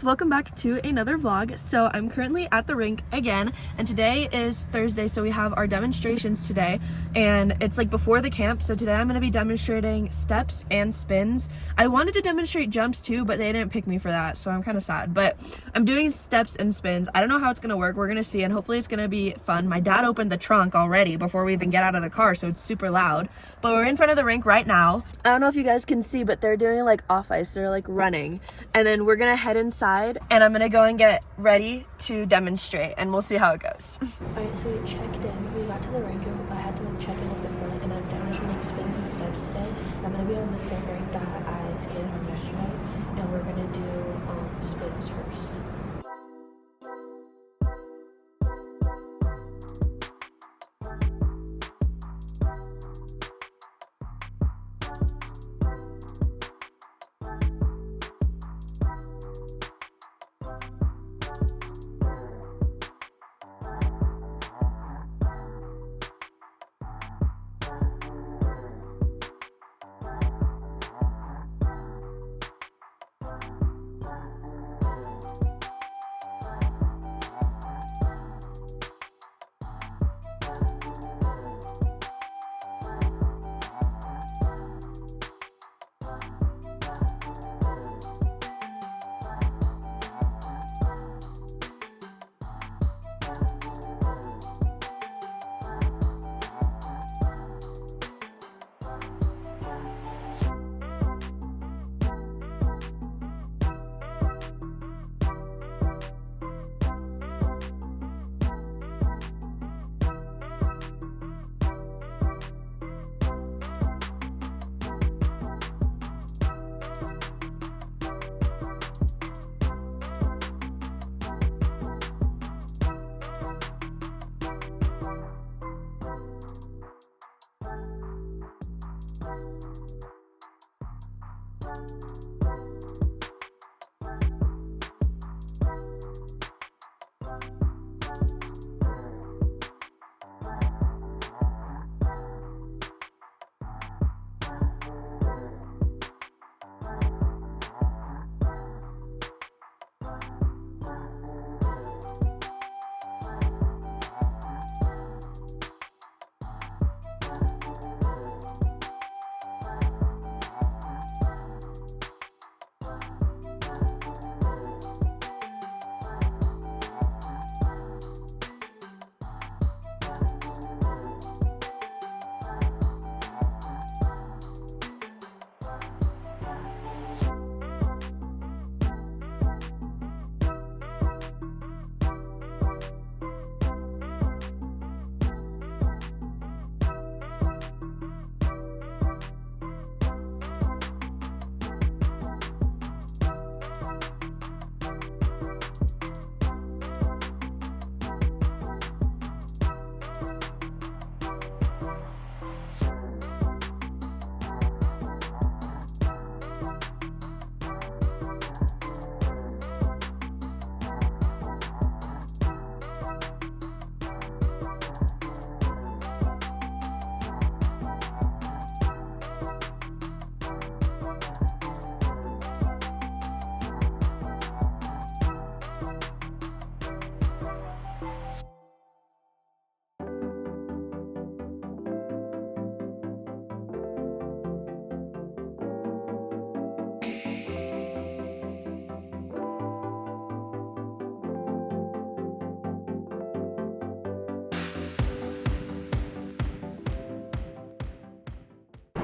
guys, welcome back to another vlog. So I'm currently at the rink again, and today is Thursday, so we have our demonstrations today, and it's like before the camp. So today I'm going to be demonstrating steps and spins. I wanted to demonstrate jumps too, but they didn't pick me for that, so I'm kind of sad. But I'm doing steps and spins. I don't know how it's going to work. We're going to see, and hopefully it's going to be fun. My dad opened the trunk already before we even get out of the car, so it's super loud. But we're in front of the rink right now. I don't know if you guys can see, but they're doing like off ice. They're like running, and then we're gonna head inside and I'm gonna go and get ready to demonstrate, and we'll see how it goes. Alright, so we checked in. We got to the rink and I had to check in at the front, and I'm demonstrating spins and steps today. I'm gonna be on the same rink that I skated on yesterday, and we're gonna do spins first.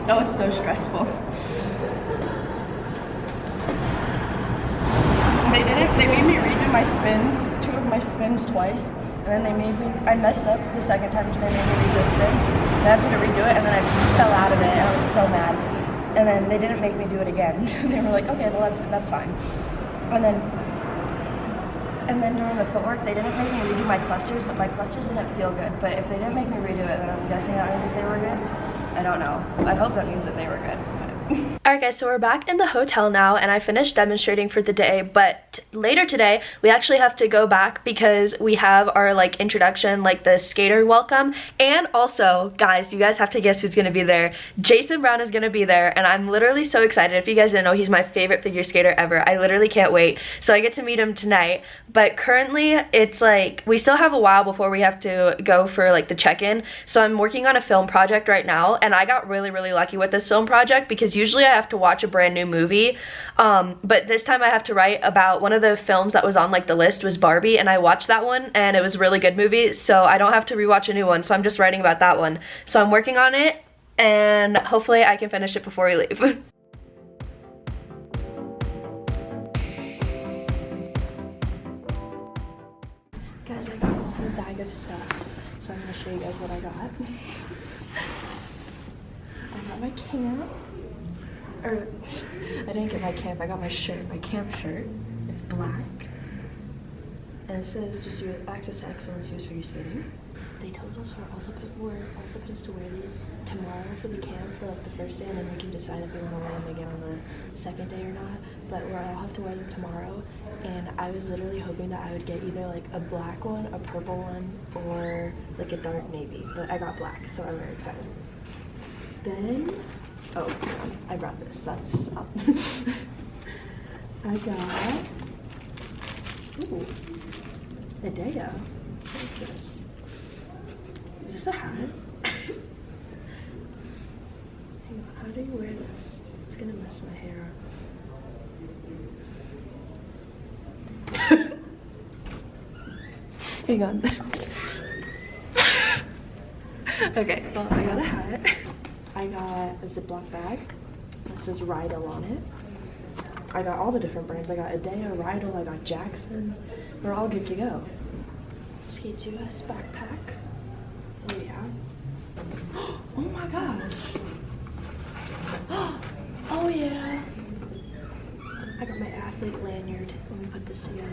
That was so stressful. They made me redo my spins, 2 of my spins twice, and then I messed up the second time, so they made me redo a spin. They asked me to redo it, and then I fell out of it, and I was so mad. And then they didn't make me do it again. They were like, okay, well that's fine. And then during the footwork, they didn't make me redo my clusters, but my clusters didn't feel good. But if they didn't make me redo it, then I'm guessing that means that they were good. I don't know. I hope that means that they were good. But Alright guys, so we're back in the hotel now and I finished demonstrating for the day, but later today we actually have to go back because we have our like introduction, like the skater welcome, and also guys, you guys have to guess who's gonna be there. Jason Brown is gonna be there and I'm literally so excited. If you guys didn't know, he's my favorite figure skater ever. I literally can't wait. So I get to meet him tonight, but currently it's like we still have a while before we have to go for like the check-in. So I'm working on a film project right now and I got really lucky with this film project because usually I have to watch a brand new movie, but this time I have to write about one of the films that was on like the list was Barbie, and I watched that one and it was a really good movie, so I don't have to rewatch a new one, so I'm just writing about that one. So I'm working on it and hopefully I can finish it before we leave. Guys, I got a whole bag of stuff, so I'm gonna show you guys what I got. I got my camp. Or, I didn't get my camp, I got my shirt, my camp shirt. It's black. And it says just your access to excellence, use figure skating. They told us we're also supposed to wear these tomorrow for the camp for like the first day, and then we can decide if we want to wear them again on the second day or not. But I'll have to wear them tomorrow, and I was literally hoping that I would get either like a black one, a purple one, or like a dark navy. But I got black, so I'm very excited. Then, oh, I brought this. That's up. I got, ooh, a Deo. What is this? Is this a hat? Hang on, how do you wear this? It's gonna mess my hair up. Hang on. Okay, well, I got a hat. I got a Ziploc bag. This says Rydell on it. I got all the different brands. I got Adeo, Rydell, I got Jackson. We're all good to go. Skates US backpack. Oh yeah. Oh my gosh. Oh yeah. I got my athlete lanyard. Let me put this together.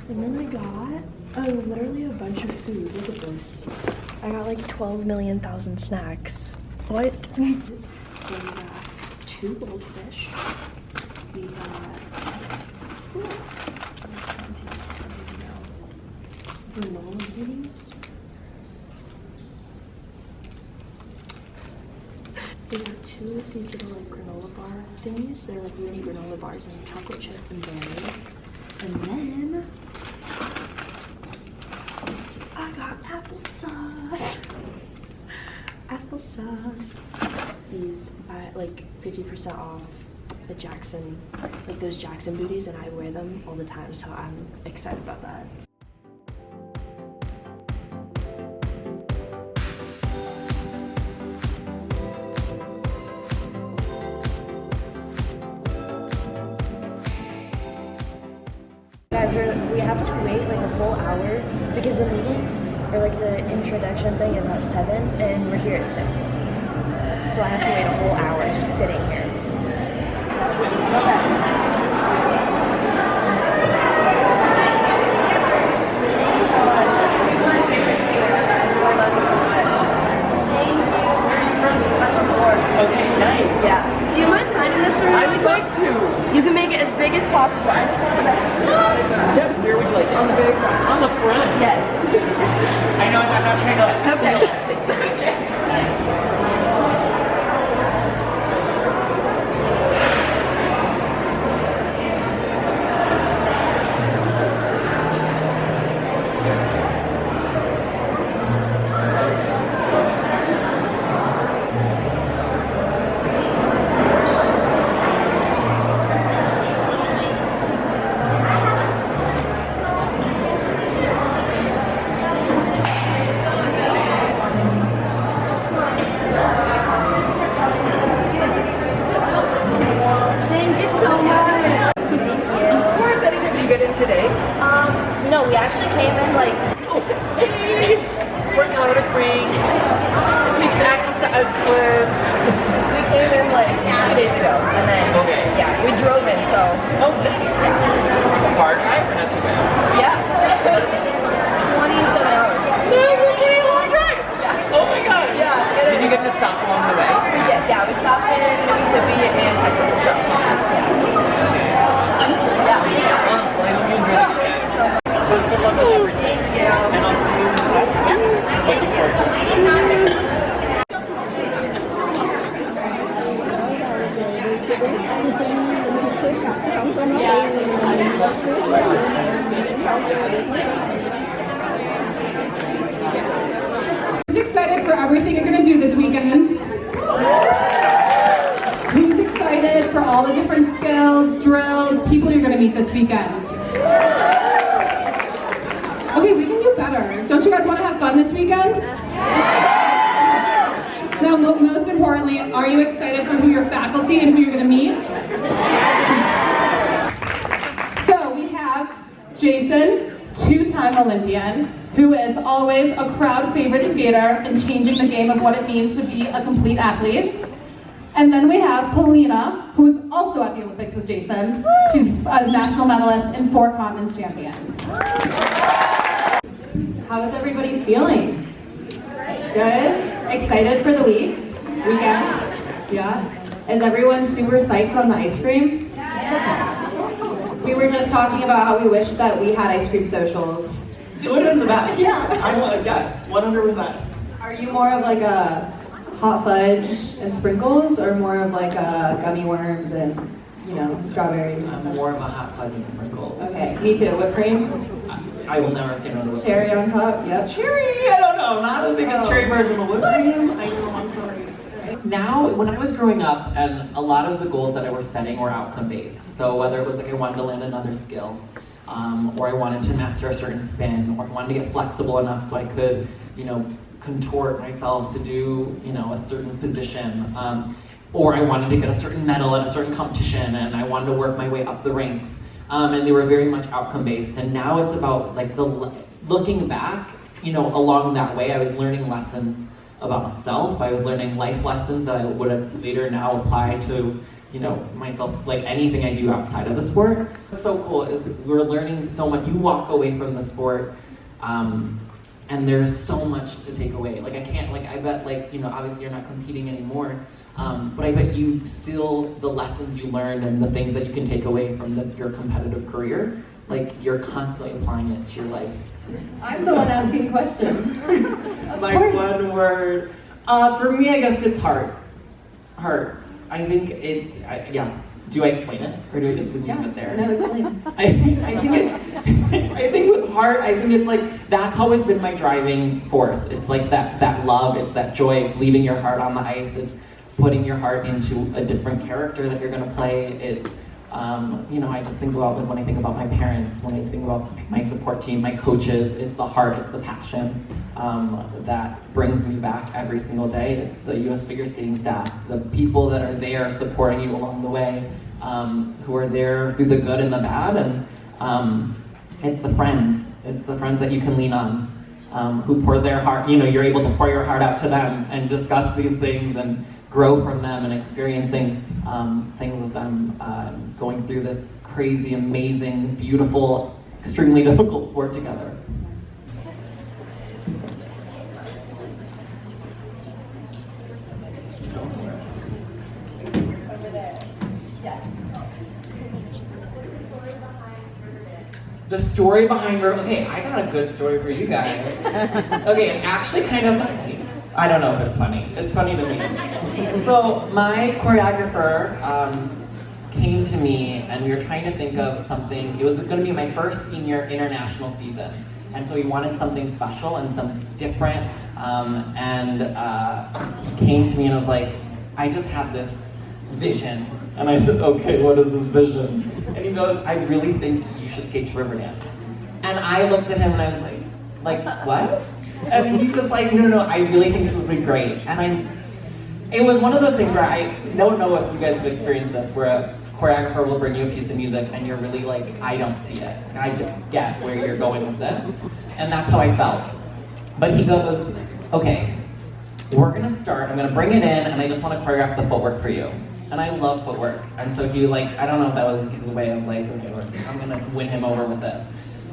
And then I got, literally a bunch of food. Look at this. I got like 12 million thousand snacks. What? So we got 2 goldfish. We got granola minis. We got 2 of these little like granola bar thingies. They're like mini granola bars and chocolate chip and berry. And then I got applesauce. Applesauce. These buy like 50% off the Jackson, like those Jackson booties, and I wear them all the time, so I'm excited about that. Guys, we have to wait like a whole hour because the meeting, or like the introduction thing, is at 7 and we're here at 6. So I have to wait a whole hour just sitting here. Okay, nice. Yeah. Do you mind signing this for me really quick? I'd like to. You can make it as big as possible. I just want to Yes, where would you like it? on the very front. On the front. Yes. I know, I'm not trying to steal it. It's okay. Today? No, we actually came in like, Hey! We're in Colorado Springs. We can access to outlets. we came in like 2 days ago, and then, Okay. yeah, we drove in, so. Oh, car drive or not too bad? was 27 hours. That's a pretty long drive. Yeah. Oh my god. Yeah. Did you get to stop along the way? We did. Yeah, we stopped in Mississippi and Texas. So yeah. Well, I hope you enjoyed it. Thank you so much. Best of luck with everything. Yeah. And I'll see you inside. Yep. Looking forward to it. Who's excited for everything you're going to do this weekend? Who's excited for all the different skills, drills, people you're going to meet this weekend? Okay, we can do better. Don't you guys want to have fun this weekend? Now, most importantly, are you excited for who your faculty and who you're going to meet? So we have Jason, two-time Olympian, who is always a crowd favorite skater and changing the game of what it means to be a complete athlete. And then we have Polina, who is also at the Olympics with Jason. She's a national medalist and 4 continents champion. How is everybody feeling? Good? Excited for the weekend? Yeah? Is everyone super psyched on the ice cream? Yeah. We were just talking about how we wish that we had ice cream socials. It would have been the best. Yeah. I want, yes, 100%. Are you more of like a hot fudge and sprinkles, or more of like a gummy worms and, you know, strawberries and I'm stuff? more of a hot fudge and sprinkles. Okay, me too. Whipped cream? I will never say no to whipped cream. Cherry on top? Yep. Cherry, I don't know. Not the biggest Oh. cherry person, but whipped cream, I know, I'm sorry. Now, when I was growing up, and a lot of the goals that I was setting were outcome-based. So whether it was like I wanted to land another skill, or I wanted to master a certain spin, or I wanted to get flexible enough so I could, you know, contort myself to do, you know, a certain position, or I wanted to get a certain medal at a certain competition, and I wanted to work my way up the ranks. And they were very much outcome-based. And now it's about like looking back, you know, along that way, I was learning lessons about myself. I was learning life lessons that I would have later now applied to, you know, myself, like anything I do outside of the sport. What's so cool is we're learning so much. You walk away from the sport, and there's so much to take away. Like I can't, like I bet, like, you know, obviously you're not competing anymore, but I bet you still, the lessons you learned and the things that you can take away from your competitive career, like you're constantly applying it to your life. I'm the one asking questions. Like one word. For me, I guess it's heart. Heart. I think it's, yeah. Do I explain it, or do I just leave it there? No, explain. I think with heart, I think it's like, that's always been my driving force. It's like that love, it's that joy, it's leaving your heart on the ice, it's putting your heart into a different character that you're gonna play. It's, you know, I just think about, like when I think about my parents, when I think about my support team, my coaches, it's the heart, it's the passion that brings me back every single day. It's the US figure skating staff, the people that are there supporting you along the way, who are there through the good and the bad, and it's the friends that you can lean on, who pour their heart, you know, you're able to pour your heart out to them and discuss these things and grow from them and experiencing things with them, going through this crazy, amazing, beautiful, extremely difficult sport together. The story behind her, okay, I got a good story for you guys. Okay, it's actually kind of funny. I don't know if it's funny. It's funny to me. So my choreographer came to me and we were trying to think of something. It was going to be my first senior international season. And so he wanted something special and something different. He came to me and was like, I just had this vision. And I said, okay, what is this vision? And he goes, I really think you should skate to Riverdance. And I looked at him and I was like, what? And he was like, no, I really think this would be great. And it was one of those things where I don't know if you guys have experienced this, where a choreographer will bring you a piece of music and you're really like, I don't see it. I don't get where you're going with this. And that's how I felt. But he goes, okay, we're gonna start, I'm gonna bring it in and I just wanna choreograph the footwork for you. And I love footwork. And so he like, I don't know if that was his way of like, okay, I'm gonna win him over with this.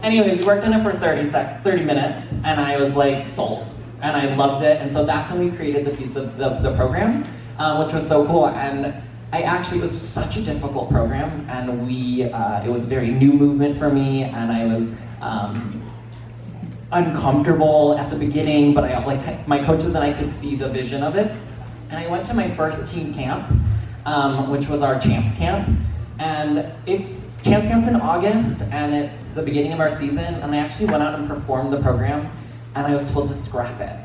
Anyways, we worked on it for 30 minutes, and I was like sold, and I loved it. And so that's when we created the piece of the program, which was so cool. And it was such a difficult program, and it was a very new movement for me, and I was uncomfortable at the beginning, but my coaches and I could see the vision of it. And I went to my first team camp, which was our Champs Camp, and Champs Camp's in August, and it's the beginning of our season, and I actually went out and performed the program, and I was told to scrap it.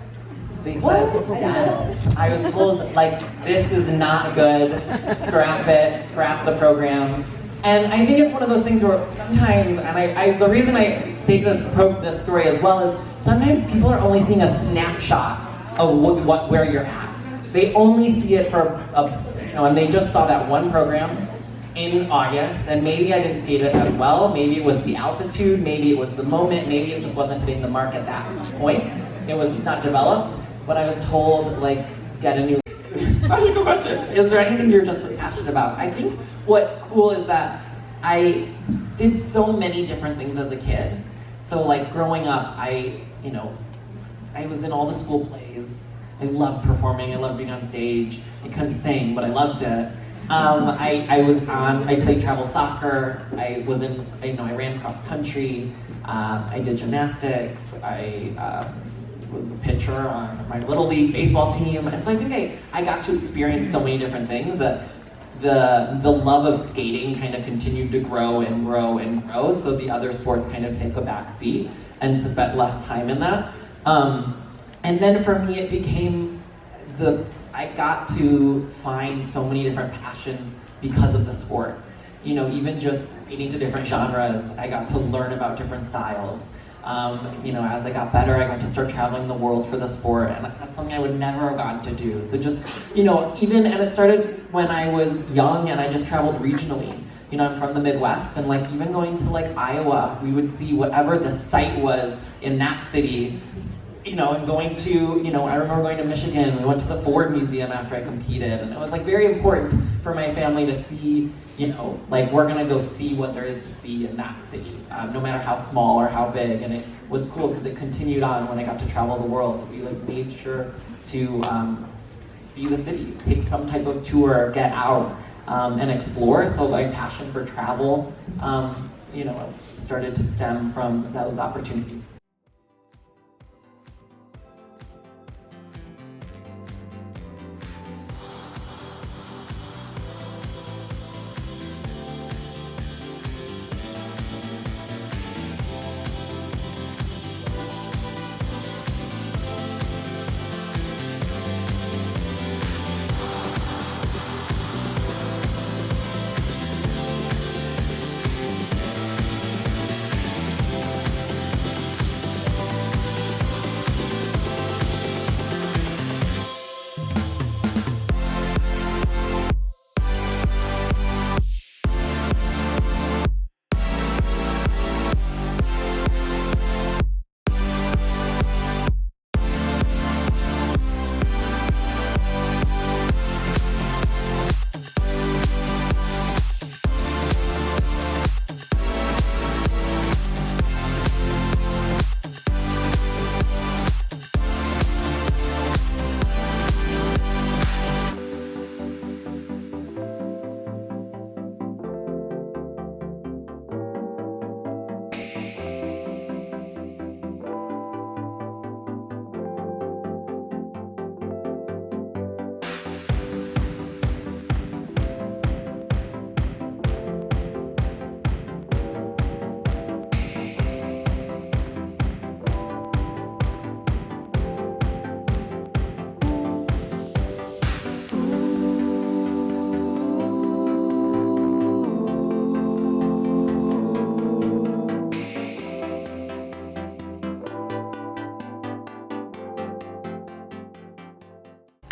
They said, yes. I was told, like, this is not good, scrap it, scrap the program. And I think it's one of those things where sometimes, and the reason I state this story as well is sometimes people are only seeing a snapshot of where you're at. They only see it and they just saw that one program in August, and maybe I didn't skate it as well, maybe it was the altitude, maybe it was the moment, maybe it just wasn't hitting the mark at that point. It was just not developed, but I was told, like, get a new... Such a good question. Is there anything you're just passionate about? I think what's cool is that I did so many different things as a kid. So, like, growing up, I was in all the school plays. I loved performing, I loved being on stage. I couldn't sing, but I loved it. I played travel soccer, I ran cross country, I did gymnastics, I was a pitcher on my little league baseball team, and so I think I got to experience so many different things that the love of skating kind of continued to grow and grow and grow, so the other sports kind of take a back seat and spent less time in that. And then for me it became I got to find so many different passions because of the sport. Even just skating to different genres, I got to learn about different styles. As I got better, I got to start traveling the world for the sport, and that's something I would never have gotten to do. So just, and it started when I was young and I just traveled regionally. I'm from the Midwest, and even going to Iowa, we would see whatever the site was in that city, and going to, I remember going to Michigan, we went to the Ford Museum after I competed, and it was very important for my family to see, we're gonna go see what there is to see in that city, no matter how small or how big, and it was cool because it continued on when I got to travel the world. We made sure to see the city, take some type of tour, get out, and explore, so my passion for travel, started to stem from those opportunities.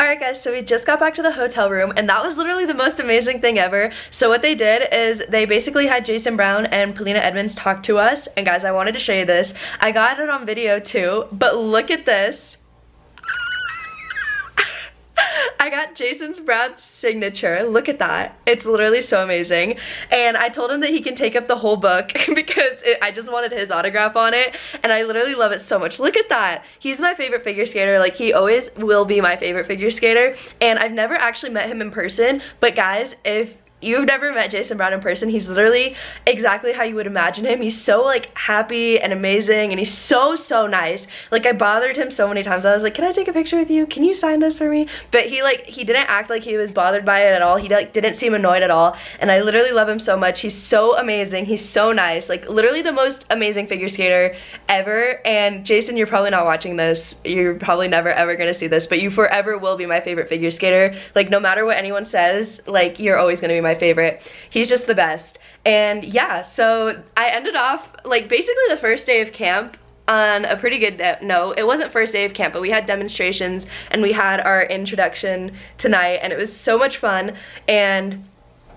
Alright guys, so we just got back to the hotel room, and that was literally the most amazing thing ever. So what they did is they basically had Jason Brown and Polina Edmonds talk to us, and guys, I wanted to show you this. I got it on video too, but look at this. I got Jason's Brad's signature. Look at that. It's literally so amazing. And I told him that he can take up the whole book because I just wanted his autograph on it. And I literally love it so much. Look at that. He's my favorite figure skater. Like, he always will be my favorite figure skater. And I've never actually met him in person. But guys, if you've never met Jason Brown in person, he's literally exactly how you would imagine him. He's so like happy and amazing, and he's so nice. Like, I bothered him so many times. I was like, can I take a picture with you? Can you sign this for me? But he didn't act like he was bothered by it at all. He like didn't seem annoyed at all, and I literally love him so much. He's so amazing. He's so nice. Like, literally the most amazing figure skater ever. And Jason, you're probably not watching this. You're probably never ever gonna see this, but you forever will be my favorite figure skater. Like, no matter what anyone says, like, you're always gonna be my favorite. He's just the best. And yeah, so I ended off like basically the first day of camp on a pretty good note. It wasn't first day of camp, but we had demonstrations and we had our introduction tonight, and it was so much fun. And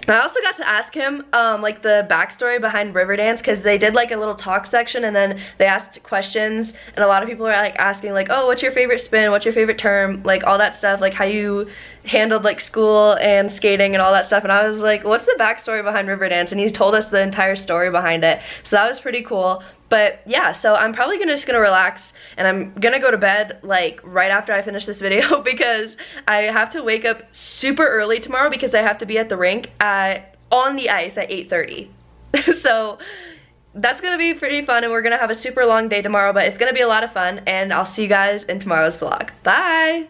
I also got to ask him like the backstory behind Riverdance, because they did like a little talk section and then they asked questions, and a lot of people are like asking like, oh, what's your favorite spin, what's your favorite term, like all that stuff, like how you handled like school and skating and all that stuff. And I was like, what's the backstory behind Riverdance? And he told us the entire story behind it, so that was pretty cool. But yeah, so I'm probably just gonna relax, and I'm gonna go to bed like right after I finish this video because I have to wake up super early tomorrow because I have to be at the rink on the ice at 8:30. So that's gonna be pretty fun, and we're gonna have a super long day tomorrow, but it's gonna be a lot of fun, and I'll see you guys in tomorrow's vlog. Bye!